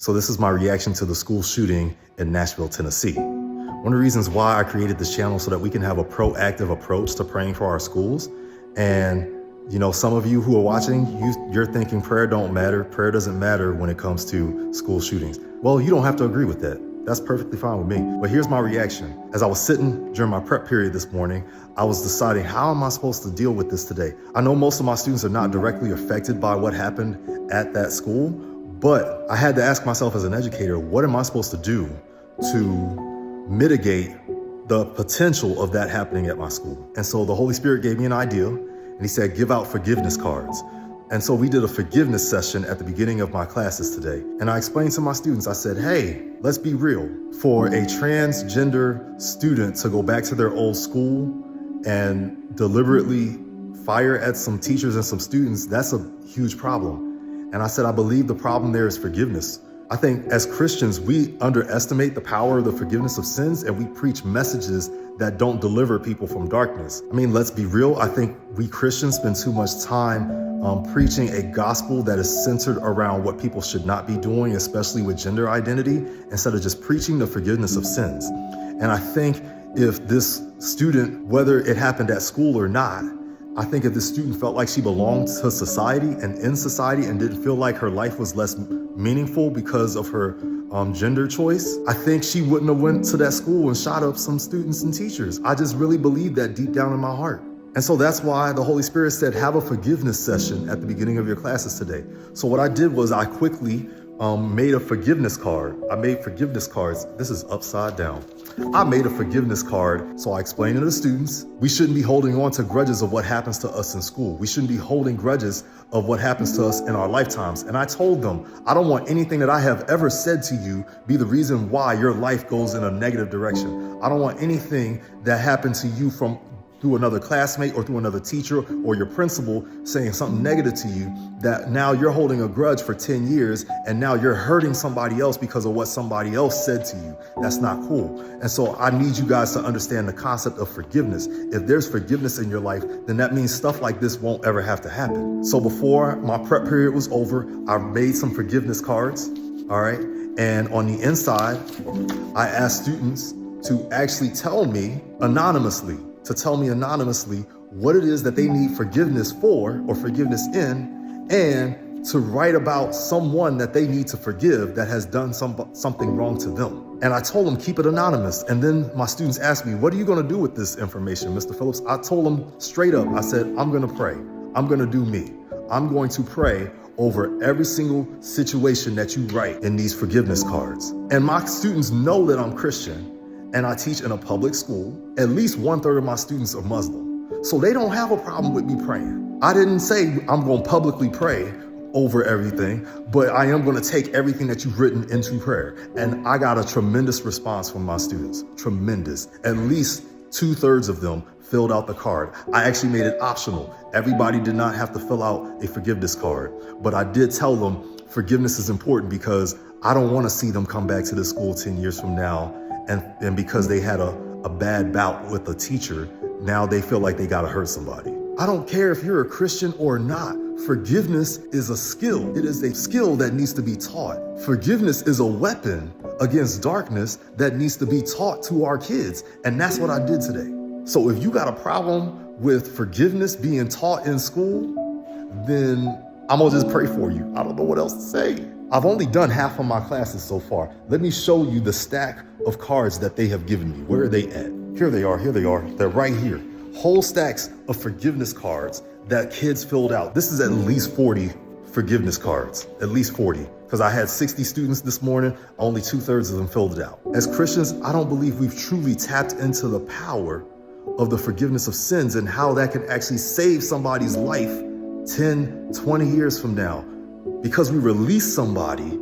So this is my reaction to the school shooting in Nashville, Tennessee. One of the reasons why I created this channel so that we can have a proactive approach to praying for our schools. And some of you who are watching, you're thinking prayer don't matter. Prayer doesn't matter when it comes to school shootings. Well, you don't have to agree with that. That's perfectly fine with me. But here's my reaction. As I was sitting during my prep period this morning, I was deciding, how am I supposed to deal with this today? I know most of my students are not directly affected by what happened at that school, but I had to ask myself as an educator, what am I supposed to do to mitigate the potential of that happening at my school? And so the Holy Spirit gave me an idea, and he said, give out forgiveness cards. And so we did a forgiveness session at the beginning of my classes today. And I explained to my students, I said, hey, let's be real. For a transgender student to go back to their old school and deliberately fire at some teachers and some students, that's a huge problem. And I said, I believe the problem there is forgiveness. I think as Christians, we underestimate the power of the forgiveness of sins, and we preach messages that don't deliver people from darkness. I mean, let's be real. I think we Christians spend too much time preaching a gospel that is centered around what people should not be doing, especially with gender identity, instead of just preaching the forgiveness of sins. And I think if this student, whether it happened at school or not, I think if this student felt like she belonged to society and in society and didn't feel like her life was less meaningful because of her gender choice, I think she wouldn't have went to that school and shot up some students and teachers. I just really believe that deep down in my heart. And so that's why the Holy Spirit said, have a forgiveness session at the beginning of your classes today. So what I did was I quickly made a forgiveness card. I made forgiveness cards. This is upside down. I made a forgiveness card. So I explained to the students, we shouldn't be holding on to grudges of what happens to us in school. We shouldn't be holding grudges of what happens to us in our lifetimes. And I told them, I don't want anything that I have ever said to you be the reason why your life goes in a negative direction. I don't want anything that happened to you through another classmate or through another teacher or your principal saying something negative to you, that now you're holding a grudge for 10 years and now you're hurting somebody else because of what somebody else said to you. That's not cool. And so I need you guys to understand the concept of forgiveness. If there's forgiveness in your life, then that means stuff like this won't ever have to happen. So before my prep period was over, I made some forgiveness cards, all right? And on the inside, I asked students to actually tell me anonymously what it is that they need forgiveness for or forgiveness in, and to write about someone that they need to forgive that has done something wrong to them. And I told them, keep it anonymous. And then my students asked me, what are you gonna do with this information, Mr. Phillips? I told them straight up, I said, I'm gonna pray. I'm gonna do me. I'm going to pray over every single situation that you write in these forgiveness cards. And my students know that I'm Christian, and I teach in a public school. At least 1/3 of my students are Muslim. So they don't have a problem with me praying. I didn't say I'm gonna publicly pray over everything, but I am gonna take everything that you've written into prayer. And I got a tremendous response from my students, tremendous. At least 2/3 of them filled out the card. I actually made it optional. Everybody did not have to fill out a forgiveness card, but I did tell them forgiveness is important because I don't wanna see them come back to the school 10 years from now and because they had a bad bout with a teacher, now they feel like they gotta hurt somebody. I don't care if you're a Christian or not. Forgiveness is a skill. It is a skill that needs to be taught. Forgiveness is a weapon against darkness that needs to be taught to our kids. And that's what I did today. So if you got a problem with forgiveness being taught in school, then I'm gonna just pray for you. I don't know what else to say. I've only done half of my classes so far. Let me show you the stack of cards that they have given me. Where are they at? Here they are, here they are. They're right here. Whole stacks of forgiveness cards that kids filled out. This is at least 40 forgiveness cards, at least 40. Because I had 60 students this morning, only 2/3 of them filled it out. As Christians, I don't believe we've truly tapped into the power of the forgiveness of sins and how that can actually save somebody's life 10, 20 years from now. Because we release somebody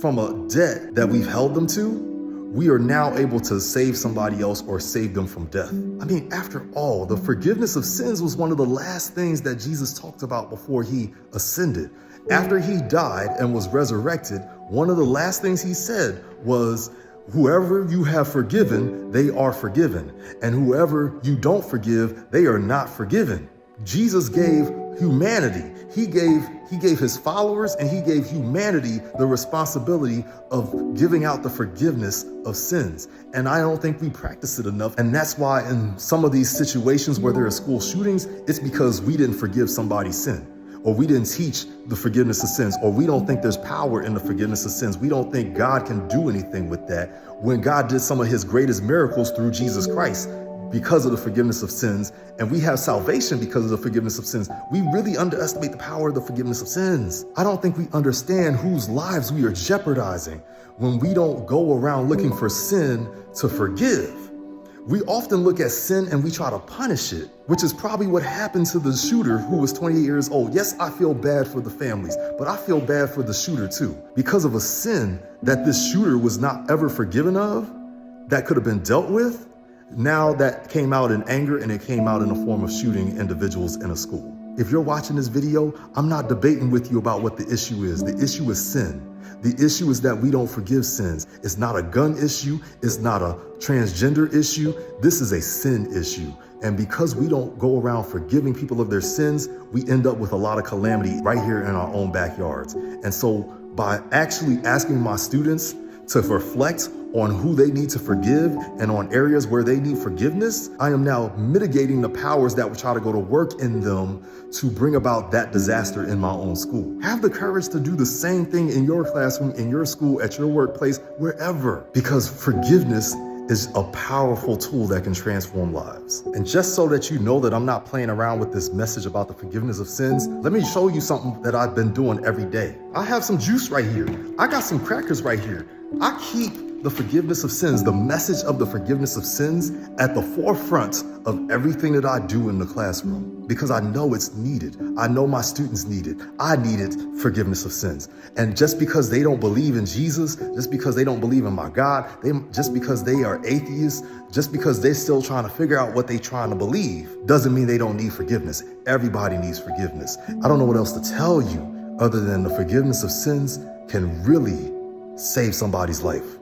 from a debt that we've held them to, we are now able to save somebody else or save them from death. I mean, after all, the forgiveness of sins was one of the last things that Jesus talked about before he ascended. After he died and was resurrected, one of the last things he said was, whoever you have forgiven, they are forgiven. And whoever you don't forgive, they are not forgiven. Jesus gave humanity. He gave his followers and he gave humanity the responsibility of giving out the forgiveness of sins. And I don't think we practice it enough. And that's why in some of these situations where there are school shootings, it's because we didn't forgive somebody's sin, or we didn't teach the forgiveness of sins, or we don't think there's power in the forgiveness of sins. We don't think God can do anything with that when God did some of his greatest miracles through Jesus Christ because of the forgiveness of sins, and we have salvation because of the forgiveness of sins. We really underestimate the power of the forgiveness of sins. I don't think we understand whose lives we are jeopardizing when we don't go around looking for sin to forgive. We often look at sin and we try to punish it, which is probably what happened to the shooter who was 28 years old. Yes, I feel bad for the families, but I feel bad for the shooter too. Because of a sin that this shooter was not ever forgiven of, that could have been dealt with, now that came out in anger, and it came out in the form of shooting individuals in a school. If you're watching this video, I'm not debating with you about what the issue is. The issue is sin. The issue is that we don't forgive sins. It's not a gun issue. It's not a transgender issue. This is a sin issue. And because we don't go around forgiving people of their sins, we end up with a lot of calamity right here in our own backyards. And so by actually asking my students to reflect on who they need to forgive and on areas where they need forgiveness, I am now mitigating the powers that will try to go to work in them to bring about that disaster in my own school. Have the courage to do the same thing in your classroom, in your school, at your workplace, wherever, because forgiveness is a powerful tool that can transform lives. And just so that you know that I'm not playing around with this message about the forgiveness of sins, let me show you something that I've been doing every day. I have some juice right here. I got some crackers right here. I keep the forgiveness of sins, the message of the forgiveness of sins, at the forefront of everything that I do in the classroom, because I know it's needed. I know my students need it. I needed forgiveness of sins. And just because they don't believe in Jesus, just because they don't believe in my God, just because they are atheists, just because they're still trying to figure out what they're trying to believe, doesn't mean they don't need forgiveness. Everybody needs forgiveness. I don't know what else to tell you other than the forgiveness of sins can really save somebody's life.